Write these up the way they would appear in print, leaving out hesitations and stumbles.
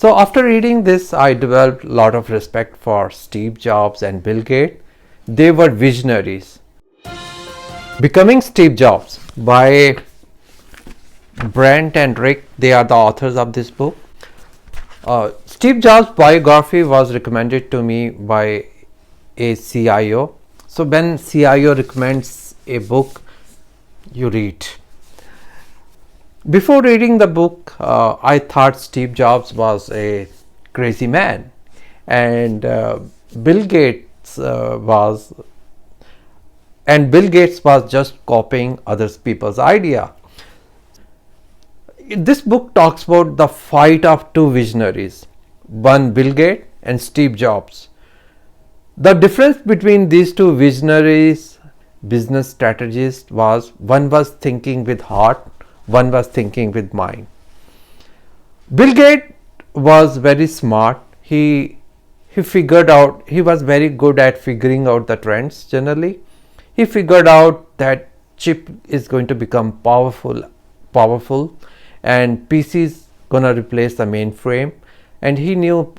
So after reading this, I developed a lot of respect for Steve Jobs and Bill Gates. They were visionaries. Becoming Steve Jobs by Brent and Rick, they are the authors of this book. Steve Jobs' biography was recommended to me by a CIO. So when CIO recommends a book, you read. Before reading the book, I thought Steve Jobs was a crazy man, and Bill Gates was just copying other people's idea. This book talks about the fight of two visionaries, one Bill Gates and Steve Jobs. The difference between these two visionaries, business strategists, was one was thinking with heart, one was thinking with mind. Bill Gates was very smart. He was very good at figuring out the trends generally. He figured out that chip is going to become powerful and PCs gonna replace the mainframe, and he knew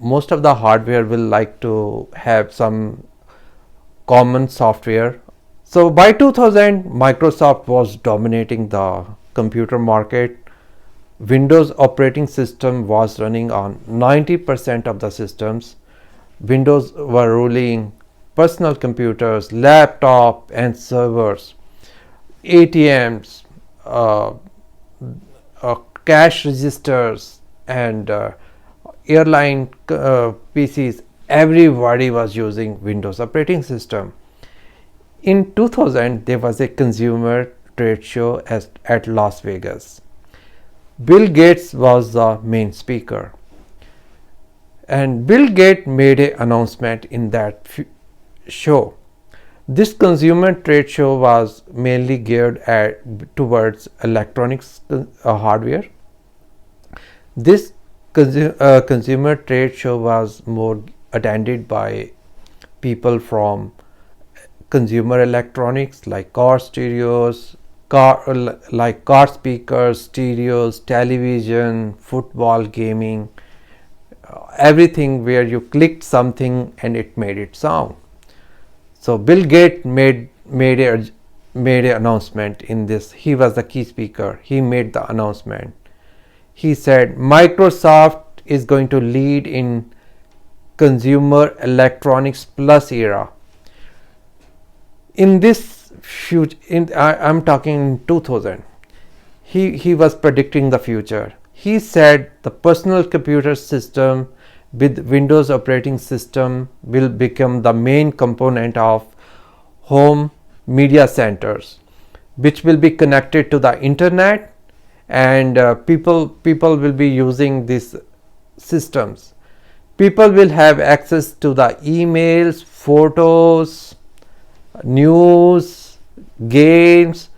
most of the hardware will like to have some common software. So by 2000, Microsoft was dominating the computer market. Windows operating system was running on 90% of the systems. Windows were ruling personal computers, laptop and servers, ATMs, cash registers, and airline PCs. Everybody was using Windows operating system. In 2000, there was a consumer trade show at Las Vegas. Bill Gates was the main speaker, and Bill Gates made an announcement in that show. This consumer trade show was mainly geared towards electronics hardware. This consumer trade show was more attended by people from consumer electronics like car stereos, car speakers, stereos, television, football, gaming, everything where you clicked something and it made it sound. So Bill Gates made an announcement in this. He was the key speaker. He made the announcement. He said Microsoft is going to lead in consumer electronics plus era. In this future, I'm talking in 2000, he was predicting the future. He said the personal computer system with Windows operating system will become the main component of home media centers, which will be connected to the internet, and people will be using these systems. People will have access to the emails, photos, news, games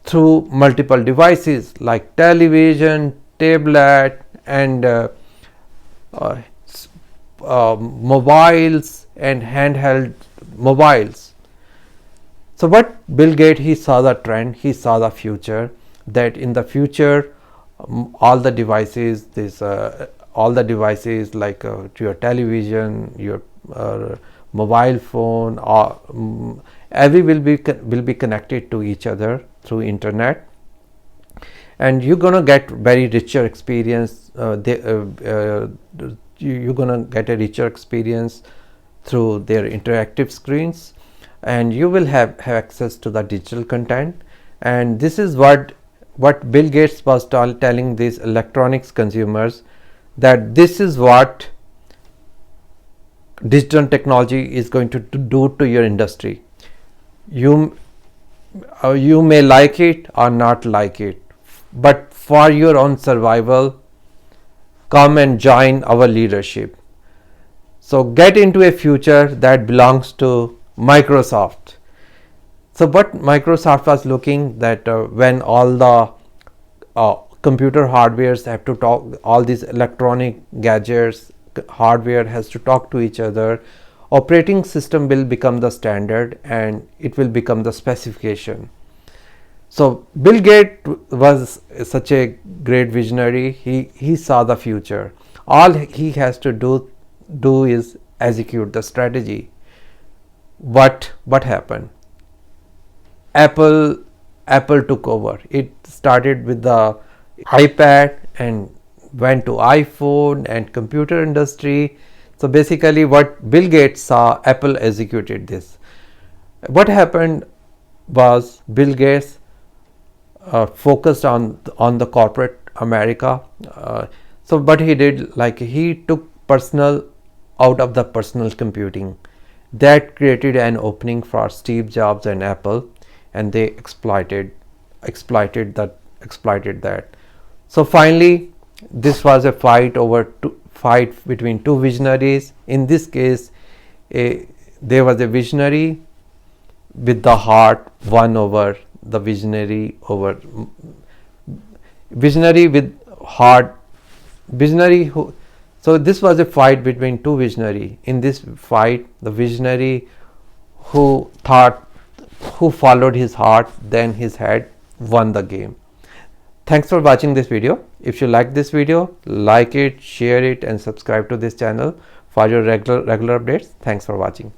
through multiple devices like television, tablet, and mobiles and handheld mobiles. So what Bill Gates, he saw the trend, he saw the future, that in the future all the devices like your television, your mobile phone, every will be connected to each other through internet, and you're gonna get very richer experience. You're gonna get a richer experience through their interactive screens, and you will have access to the digital content. And this is what Bill Gates was telling these electronics consumers, that this is what digital technology is going to do to your industry. You may like it or not like it, but for your own survival, come and join our leadership. So get into a future that belongs to Microsoft. So what Microsoft was looking, that when all the computer hardwares have to talk, all these electronic gadgets, hardware has to talk to each other, operating system will become the standard and it will become the specification. So Bill Gates was such a great visionary. He saw the future. All he has to do is execute the strategy. What happened? Apple Apple took over. It started with the iPad and went to iPhone and computer industry. So basically what Bill Gates saw, Apple executed this. What happened was Bill Gates focused on the corporate America. So what he did, like he took personal out of the personal computing. That created an opening for Steve Jobs and Apple, and they exploited that. So finally, this was a fight between two visionaries. In this case, there was a visionary with the heart won over the visionary with heart, visionary who. So this was a fight between two visionary. In this fight, the visionary who followed his heart, then his head, won the game. Thanks for watching this video. If you like this video, like it, share it, and subscribe to this channel for your regular updates. Thanks for watching.